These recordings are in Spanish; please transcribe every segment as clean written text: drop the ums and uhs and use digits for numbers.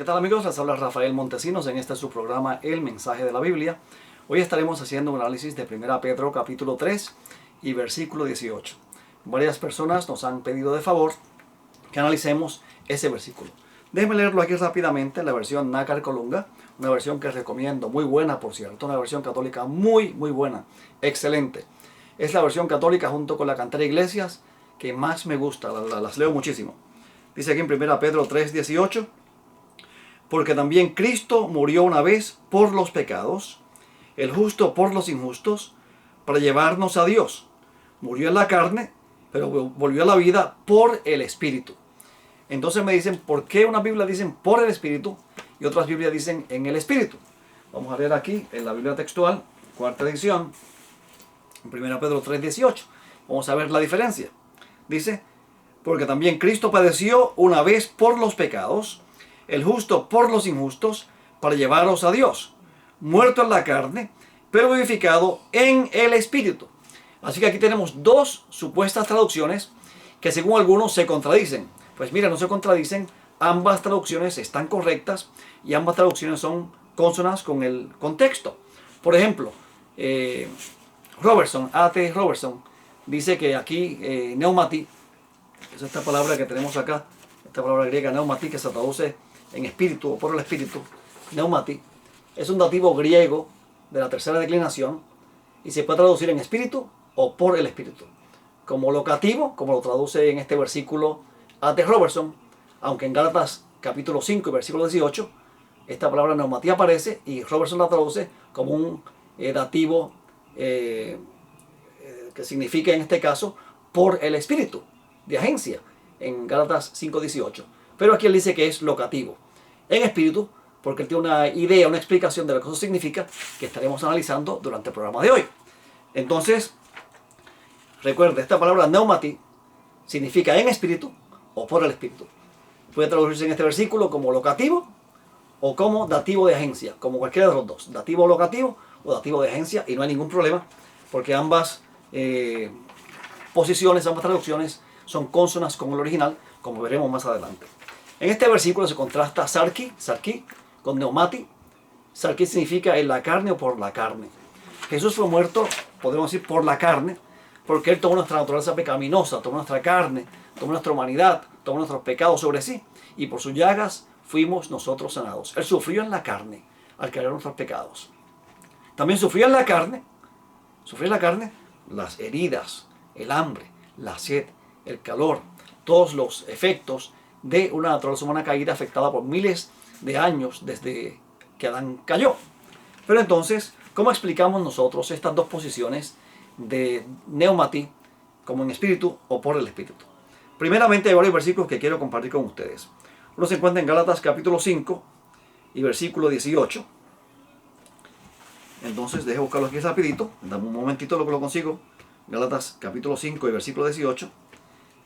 ¿Qué tal amigos? Les habla Rafael Montesinos en este su programa El Mensaje de la Biblia. Hoy estaremos haciendo un análisis de 1 Pedro capítulo 3 y versículo 18. Varias personas nos han pedido de favor que analicemos ese versículo. Déjenme leerlo aquí rápidamente en la versión Nácar Colunga, una versión que recomiendo, muy buena por cierto, una versión católica muy buena, excelente. Es la versión católica junto con la Cantera Iglesias que más me gusta, las leo muchísimo. Dice aquí en 1 Pedro 3:18, porque también Cristo murió una vez por los pecados, el justo por los injustos, para llevarnos a Dios. Murió en la carne, pero volvió a la vida por el Espíritu. Entonces me dicen, ¿por qué unas Biblias dicen por el Espíritu y otras Biblias dicen en el Espíritu? Vamos a leer aquí en la Biblia textual, cuarta edición, en 1 Pedro 3:18. Vamos a ver la diferencia. Dice, porque también Cristo padeció una vez por los pecados, el justo por los injustos, para llevarlos a Dios, muerto en la carne, pero vivificado en el Espíritu. Así que aquí tenemos dos supuestas traducciones que según algunos se contradicen. Pues mira, no se contradicen, ambas traducciones están correctas y ambas traducciones son consonas con el contexto. Por ejemplo, Robertson, A.T. Robertson, dice que aquí pneumati, es esta palabra que tenemos acá, esta palabra griega pneumati, que se traduce en espíritu o por el espíritu, pneumati, es un dativo griego de la tercera declinación y se puede traducir en espíritu o por el espíritu. Como locativo, como lo traduce en este versículo A.T. Robertson, aunque en Gálatas capítulo 5 y versículo 18, esta palabra pneumati aparece y Robertson la traduce como un dativo que significa en este caso por el espíritu, de agencia, en Gálatas 5:18. Pero aquí él dice que es locativo, en espíritu, porque él tiene una idea, una explicación de lo que eso significa, que estaremos analizando durante el programa de hoy. Entonces, recuerde, esta palabra pneumati significa en espíritu o por el espíritu. Puede traducirse en este versículo como locativo o como dativo de agencia, como cualquiera de los dos, dativo locativo o dativo de agencia, y no hay ningún problema, porque ambas posiciones, ambas traducciones son consonas con el original, como veremos más adelante. En este versículo se contrasta sarki con pneumati. Sarki significa en la carne o por la carne. Jesús fue muerto, podemos decir, por la carne, porque Él tomó nuestra naturaleza pecaminosa, tomó nuestra carne, tomó nuestra humanidad, tomó nuestros pecados sobre sí, y por sus llagas fuimos nosotros sanados. Él sufrió en la carne al cargar nuestros pecados. También sufrió en la carne las heridas, el hambre, la sed, el calor, todos los efectos de una naturaleza humana caída afectada por miles de años desde que Adán cayó. Pero entonces, ¿cómo explicamos nosotros estas dos posiciones de pneumati, como en espíritu o por el espíritu? Primeramente hay varios versículos que quiero compartir con ustedes. Uno se encuentra en Gálatas capítulo 5 y versículo 18. Entonces, deje buscarlo aquí rapidito, dame un momentito lo que lo consigo. Gálatas capítulo 5 y versículo 18.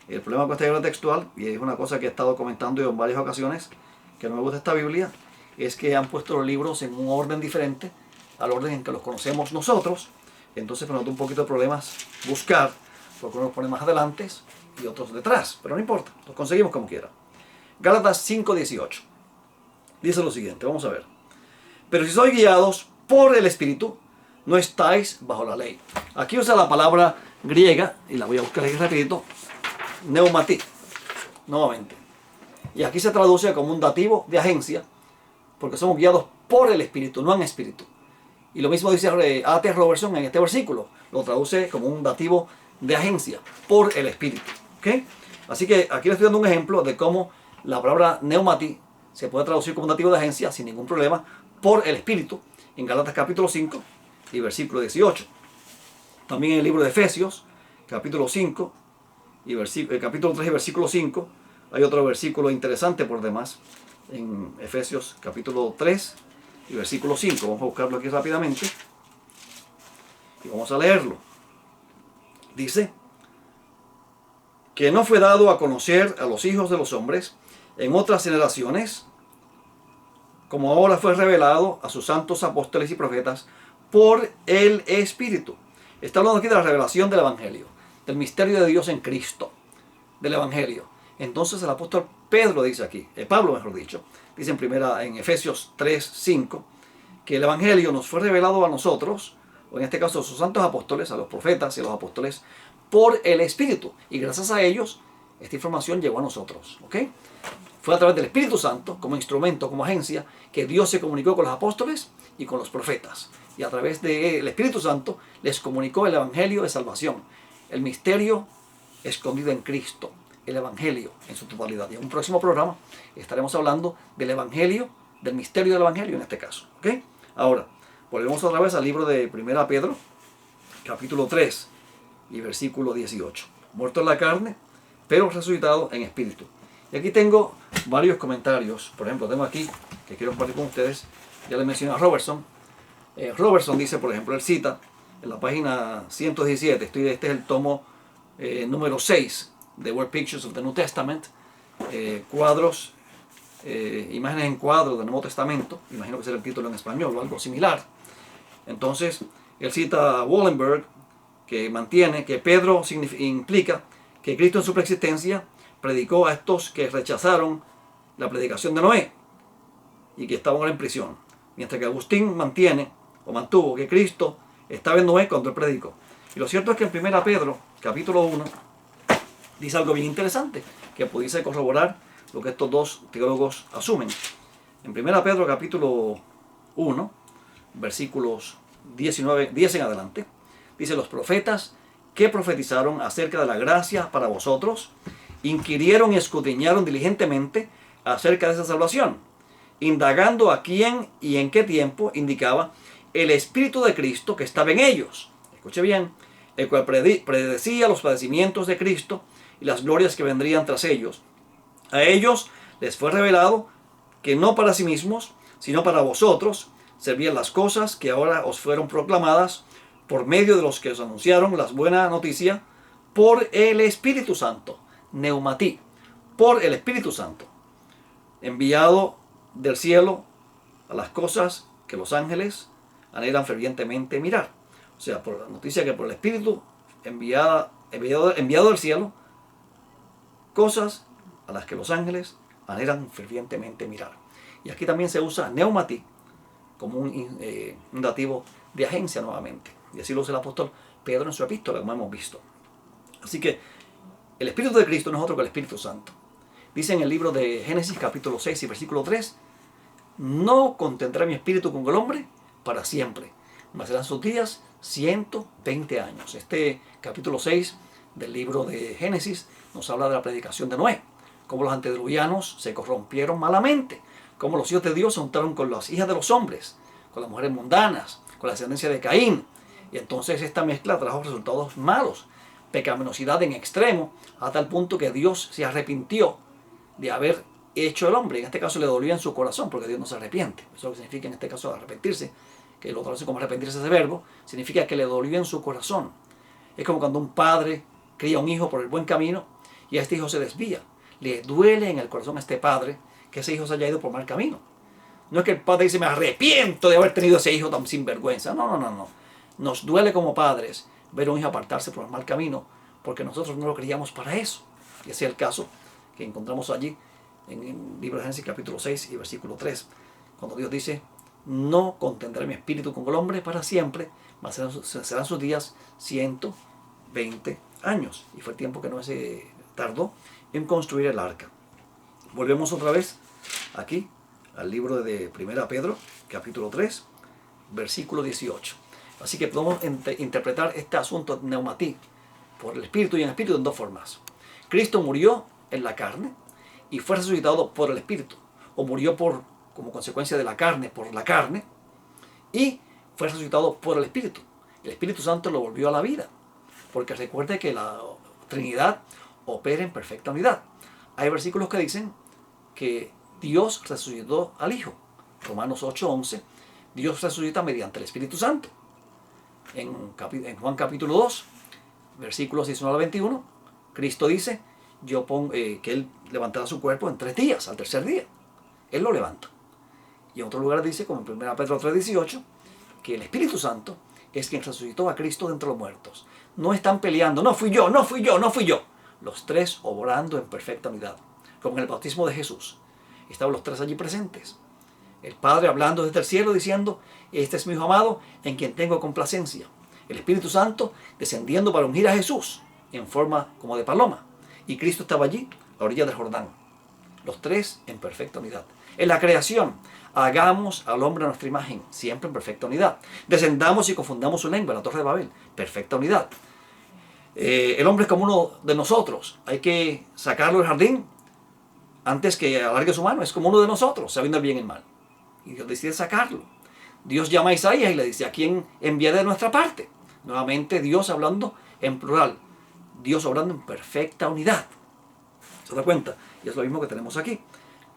El problema con esta Biblia textual, y es una cosa que he estado comentando yo en varias ocasiones, que no me gusta esta Biblia, es que han puesto los libros en un orden diferente al orden en que los conocemos nosotros. Entonces me nota un poquito de problemas buscar, porque unos ponen más adelante y otros detrás, pero no importa, los conseguimos como quiera. Gálatas 5:18 dice lo siguiente, vamos a ver. Pero si sois guiados por el Espíritu, no estáis bajo la ley. Aquí usa la palabra griega, y la voy a buscar aquí rapidito, pneumati, nuevamente. Y aquí se traduce como un dativo de agencia, porque somos guiados por el Espíritu, no en espíritu. Y lo mismo dice A.T. Robertson en este versículo, lo traduce como un dativo de agencia, por el Espíritu. ¿Okay? Así que aquí le estoy dando un ejemplo de cómo la palabra pneumati se puede traducir como un dativo de agencia sin ningún problema, por el Espíritu, en Gálatas capítulo 5 y versículo 18. También en el libro de Efesios, capítulo 5, capítulo 3 y versículo 5, hay otro versículo interesante por demás, en Efesios capítulo 3 y versículo 5. Vamos a buscarlo aquí rápidamente y vamos a leerlo. Dice que no fue dado a conocer a los hijos de los hombres en otras generaciones, como ahora fue revelado a sus santos apóstoles y profetas por el Espíritu. Está hablando aquí de la revelación del Evangelio, del misterio de Dios en Cristo, del Evangelio. Entonces el apóstol Pedro dice aquí, Pablo mejor dicho, dice en Efesios 3:5, que el Evangelio nos fue revelado a nosotros, o en este caso a sus santos apóstoles, a los profetas y a los apóstoles, por el Espíritu. Y gracias a ellos, esta información llegó a nosotros. ¿Ok? Fue a través del Espíritu Santo, como instrumento, como agencia, que Dios se comunicó con los apóstoles y con los profetas. Y a través del Espíritu Santo les comunicó el Evangelio de salvación, el misterio escondido en Cristo, el Evangelio en su totalidad. Y en un próximo programa estaremos hablando del Evangelio, del misterio del Evangelio en este caso. ¿Ok? Ahora, volvemos otra vez al libro de 1 Pedro, capítulo 3 y versículo 18. Muerto en la carne, pero resucitado en espíritu. Y aquí tengo varios comentarios. Por ejemplo, tengo aquí, que quiero compartir con ustedes, ya les mencioné a Robertson. Robertson dice, por ejemplo, él cita en la página 117, este es el tomo número 6 de Word Pictures of the New Testament, cuadros, imágenes en cuadros del Nuevo Testamento, imagino que será el título en español o algo similar. Entonces, él cita a Wallenberg, que mantiene que Pedro implica que Cristo en su preexistencia predicó a estos que rechazaron la predicación de Noé y que estaban ahora en prisión. Mientras que Agustín mantuvo que Cristo estaba en Noé cuando él predicó. Y lo cierto es que en 1 Pedro, capítulo 1, dice algo bien interesante, que pudiese corroborar lo que estos dos teólogos asumen. En 1 Pedro, capítulo 1, versículos 10 en adelante, dice: los profetas que profetizaron acerca de la gracia para vosotros, inquirieron y escudriñaron diligentemente acerca de esa salvación, indagando a quién y en qué tiempo indicaba el Espíritu de Cristo que estaba en ellos. Escuche bien, el cual predecía los padecimientos de Cristo y las glorias que vendrían tras ellos. A ellos les fue revelado que no para sí mismos, sino para vosotros, servían las cosas que ahora os fueron proclamadas por medio de los que os anunciaron las buenas noticias por el Espíritu Santo, neumatí, por el Espíritu Santo, enviado del cielo a las cosas que los ángeles anhelan fervientemente mirar. O sea, por la noticia que por el Espíritu enviado del cielo, cosas a las que los ángeles anhelan fervientemente mirar. Y aquí también se usa neumatí como un dativo de agencia nuevamente. Y así lo usa el apóstol Pedro en su epístola, como hemos visto. Así que el Espíritu de Cristo no es otro que el Espíritu Santo. Dice en el libro de Génesis capítulo 6 y versículo 3: no contendrá mi espíritu con el hombre para siempre, mas serán sus días 120 años. Este capítulo 6 del libro de Génesis nos habla de la predicación de Noé, cómo los antediluvianos se corrompieron malamente, cómo los hijos de Dios se juntaron con las hijas de los hombres, con las mujeres mundanas, con la descendencia de Caín. Y entonces esta mezcla trajo resultados malos, pecaminosidad en extremo, a tal punto que Dios se arrepintió de haber hecho el hombre. En este caso le dolía en su corazón, porque Dios no se arrepiente. Eso es lo que significa en este caso arrepentirse, que lo traduce como arrepentirse ese verbo, significa que le dolió en su corazón. Es como cuando un padre cría a un hijo por el buen camino y a este hijo se desvía. Le duele en el corazón a este padre que ese hijo se haya ido por mal camino. No es que el padre dice: me arrepiento de haber tenido ese hijo tan sinvergüenza. No. Nos duele como padres ver a un hijo apartarse por el mal camino, porque nosotros no lo criamos para eso. Y ese es el caso que encontramos allí en el libro de Génesis capítulo 6 y versículo 3, cuando Dios dice: no contendré mi espíritu con el hombre para siempre, mas serán sus días 120 años. Y fue el tiempo que no se tardó en construir el arca. Volvemos otra vez aquí al libro de 1 Pedro capítulo 3 versículo 18. Así que podemos interpretar este asunto de neumatí, por el Espíritu y en el Espíritu, en dos formas. Cristo murió en la carne y fue resucitado por el Espíritu, o murió como consecuencia de la carne, por la carne, y fue resucitado por el Espíritu. El Espíritu Santo lo volvió a la vida, porque recuerde que la Trinidad opera en perfecta unidad. Hay versículos que dicen que Dios resucitó al Hijo. Romanos 8:11, Dios resucita mediante el Espíritu Santo. En Juan capítulo 2, versículos 19 al 21, Cristo dice que Él levantará su cuerpo en 3 días, al tercer día. Él lo levanta. Y en otro lugar dice, como en 1 Pedro 3:18, que el Espíritu Santo es quien resucitó a Cristo de entre los muertos. No están peleando: no fui yo. Los tres obrando en perfecta unidad. como en el bautismo de Jesús. Estaban los tres allí presentes. El Padre hablando desde el cielo diciendo, este es mi Hijo amado en quien tengo complacencia. El Espíritu Santo descendiendo para ungir a Jesús en forma como de paloma. Y Cristo estaba allí, a la orilla del Jordán. Los tres en perfecta unidad. En la creación, hagamos al hombre a nuestra imagen, siempre en perfecta unidad. Descendamos y confundamos su lengua, la Torre de Babel, perfecta unidad. El hombre es como uno de nosotros. Hay que sacarlo del jardín antes que alargue su mano. Es como uno de nosotros, sabiendo el bien y el mal. Y Dios decide sacarlo. Dios llama a Isaías y le dice, ¿a quién enviaré de nuestra parte? Nuevamente Dios hablando en plural. Dios obrando en perfecta unidad. ¿Se da cuenta? Y es lo mismo que tenemos aquí.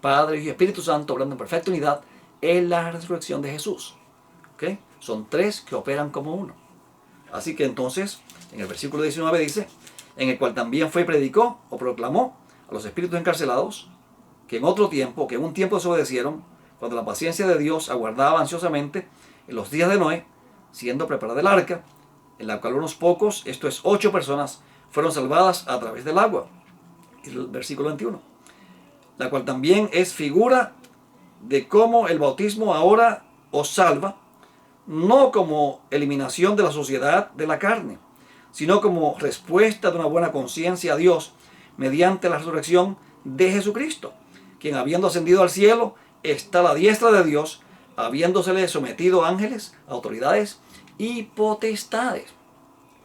Padre y Espíritu Santo obrando en perfecta unidad en la resurrección de Jesús. ¿Okay? Son tres que operan como uno. Así que entonces, en el versículo 19 dice, en el cual también fue y predicó o proclamó a los espíritus encarcelados, que en otro tiempo, que en un tiempo desobedecieron, cuando la paciencia de Dios aguardaba ansiosamente en los días de Noé, siendo preparada el arca, en la cual unos pocos, esto es 8 personas, fueron salvadas a través del agua. Y el versículo 21. La cual también es figura de cómo el bautismo ahora os salva, no como eliminación de la suciedad de la carne, sino como respuesta de una buena conciencia a Dios mediante la resurrección de Jesucristo, quien habiendo ascendido al cielo, está a la diestra de Dios, habiéndosele sometido ángeles, autoridades y potestades.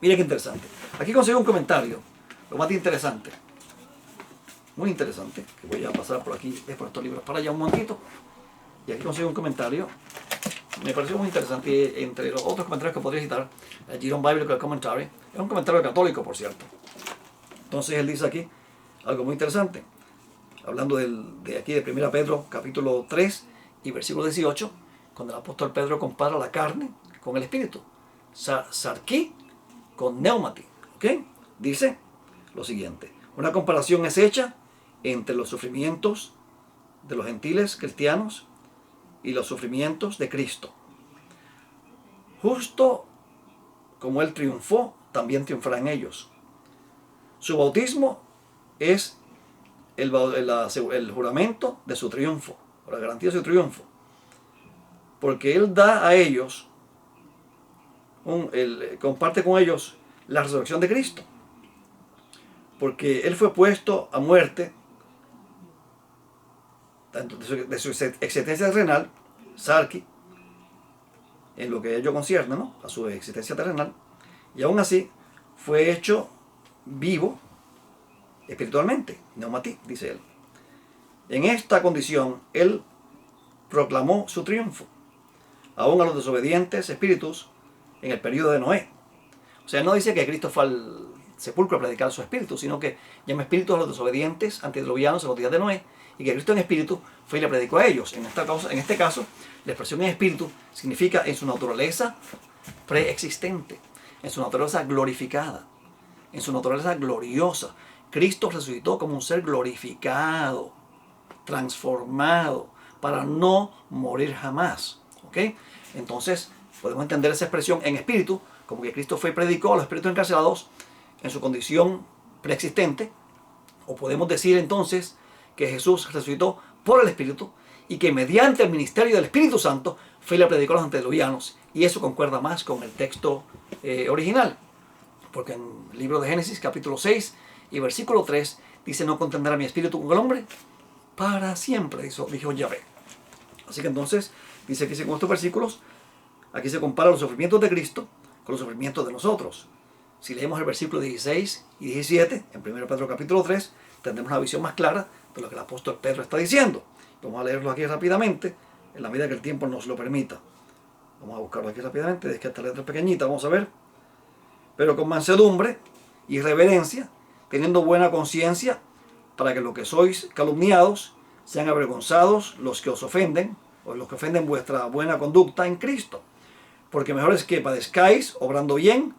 Miren qué interesante. Aquí consigo un comentario, lo más interesante, muy interesante, que voy a pasar por aquí, es por estos libros para allá un momentito, y aquí consigo un comentario, me pareció muy interesante, y entre los otros comentarios que podría citar, el Giron Biblical Commentary, es un comentario católico, por cierto. Entonces él dice aquí algo muy interesante, hablando de aquí de 1 Pedro capítulo 3 y versículo 18, cuando el apóstol Pedro compara la carne con el espíritu, sarquí con neumati, ¿ok? Dice lo siguiente, una comparación es hecha entre los sufrimientos de los gentiles cristianos y los sufrimientos de Cristo. Justo como Él triunfó, también triunfará en ellos. Su bautismo es el juramento de su triunfo, la garantía de su triunfo, porque Él da a ellos, comparte con ellos la resurrección de Cristo, porque Él fue puesto a muerte tanto de su existencia terrenal, sarki, en lo que ello concierne, ¿no?, a su existencia terrenal, y aún así fue hecho vivo espiritualmente, neumatí, dice él. En esta condición, él proclamó su triunfo, aún a los desobedientes espíritus en el periodo de Noé. O sea, no dice que Cristo fue al sepulcro a predicar su espíritu, sino que llama espíritus a los desobedientes antediluvianos en los días de Noé, y que Cristo en espíritu fue y le predicó a ellos. En este caso, la expresión en espíritu significa en su naturaleza preexistente, en su naturaleza glorificada, en su naturaleza gloriosa. Cristo resucitó como un ser glorificado, transformado, para no morir jamás. ¿Ok? Entonces, podemos entender esa expresión en espíritu como que Cristo fue y predicó a los espíritus encarcelados en su condición preexistente, o podemos decir entonces que Jesús resucitó por el Espíritu y que mediante el ministerio del Espíritu Santo fue y le predicó a los antediluvianos, y eso concuerda más con el texto original, porque en el libro de Génesis capítulo 6 y versículo 3 dice: no contenderá mi espíritu con el hombre para siempre, dijo Yahvé. Así que entonces dice que con estos versículos aquí se compara los sufrimientos de Cristo con los sufrimientos de nosotros. Si leemos el versículo 16 y 17 en 1 Pedro capítulo 3, tendremos una visión más clara de lo que el apóstol Pedro está diciendo. Vamos a leerlo aquí rápidamente, en la medida que el tiempo nos lo permita. Vamos a buscarlo aquí rápidamente, es que esta letra es pequeñita, vamos a ver. Pero con mansedumbre y reverencia, teniendo buena conciencia, para que los que sois calumniados sean avergonzados los que os ofenden, o los que ofenden vuestra buena conducta en Cristo. Porque mejor es que padezcáis obrando bien,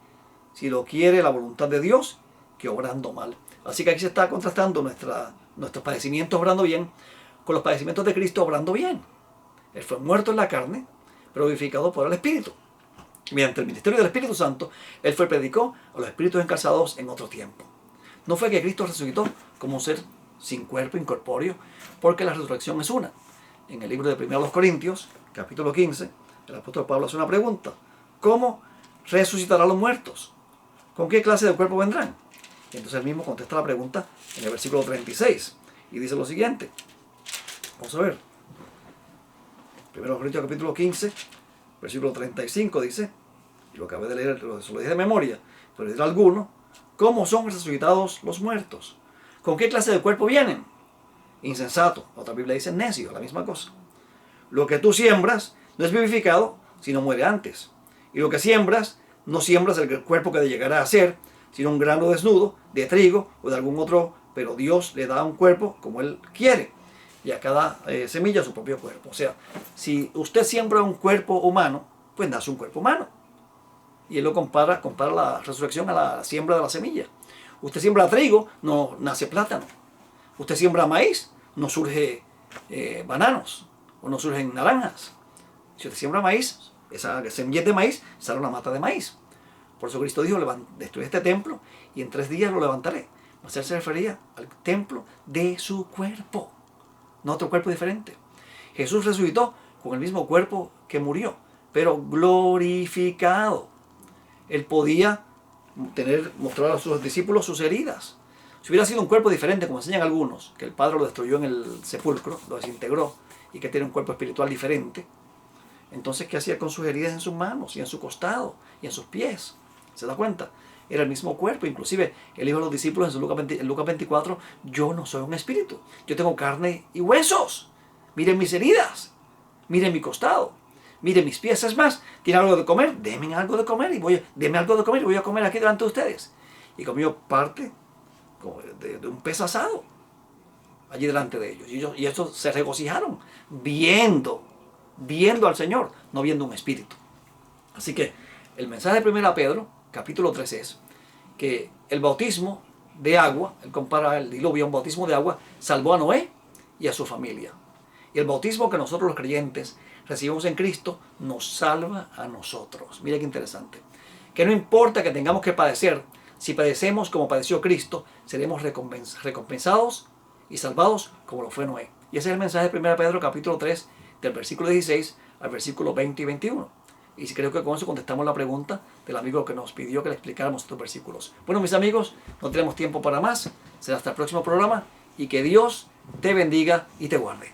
si lo quiere la voluntad de Dios, que obrando mal. Así que aquí se está contrastando nuestros padecimientos obrando bien con los padecimientos de Cristo obrando bien. Él fue muerto en la carne, pero vivificado por el Espíritu. Mediante el ministerio del Espíritu Santo, Él predicó a los espíritus encarcelados en otro tiempo. No fue que Cristo resucitó como un ser sin cuerpo, incorpóreo, porque la resurrección es una. En el libro de 1 Corintios, capítulo 15, el apóstol Pablo hace una pregunta. ¿Cómo resucitarán los muertos? ¿Con qué clase de cuerpo vendrán? Y entonces él mismo contesta la pregunta en el versículo 36 y dice lo siguiente. Vamos a ver. 1 Corintios capítulo 15, versículo 35 dice, y lo acabé de leer, se lo dije de memoria, pero dirá alguno, ¿cómo son resucitados los muertos? ¿Con qué clase de cuerpo vienen? Insensato. Otra Biblia dice necio, la misma cosa. Lo que tú siembras no es vivificado, sino muere antes. Y lo que siembras, no siembras el cuerpo que llegará a ser, sino un grano desnudo de trigo o de algún otro, pero Dios le da un cuerpo como Él quiere. Y a cada semilla su propio cuerpo. O sea, si usted siembra un cuerpo humano, pues nace un cuerpo humano. Y él lo compara la resurrección a la siembra de la semilla. Usted siembra trigo, no nace plátano. Usted siembra maíz, no surge bananos o no surgen naranjas. Si usted siembra maíz, esa semilla de maíz sale una mata de maíz. Por eso Cristo dijo, destruye este templo y en 3 días lo levantaré. Mas él se refería al templo de su cuerpo, no otro cuerpo diferente. Jesús resucitó con el mismo cuerpo que murió, pero glorificado. Él podía mostrar a sus discípulos sus heridas. Si hubiera sido un cuerpo diferente, como enseñan algunos, que el Padre lo destruyó en el sepulcro, lo desintegró, y que tiene un cuerpo espiritual diferente, entonces ¿qué hacía con sus heridas en sus manos, y en su costado, y en sus pies? ¿Se da cuenta? Era el mismo cuerpo. Inclusive él dijo a los discípulos en Lucas 24, yo no soy un espíritu, yo tengo carne y huesos. Miren mis heridas, miren mi costado, miren mis pies. Es más, ¿tiene algo de comer? Denme algo de comer y voy a comer aquí delante de ustedes. Y comió parte de un pez asado allí delante de ellos. Y estos se regocijaron viendo al Señor, no viendo un espíritu. Así que el mensaje de 1 Pedro, capítulo 3 es que el bautismo de agua, él compara el diluvio a un bautismo de agua, salvó a Noé y a su familia. Y el bautismo que nosotros los creyentes recibimos en Cristo nos salva a nosotros. Mira qué interesante. Que no importa que tengamos que padecer, si padecemos como padeció Cristo, seremos recompensados y salvados como lo fue Noé. Y ese es el mensaje de 1 Pedro capítulo 3, del versículo 16 al versículo 20 y 21. Y creo que con eso contestamos la pregunta del amigo que nos pidió que le explicáramos estos versículos. Bueno, mis amigos, no tenemos tiempo para más. Será hasta el próximo programa y que Dios te bendiga y te guarde.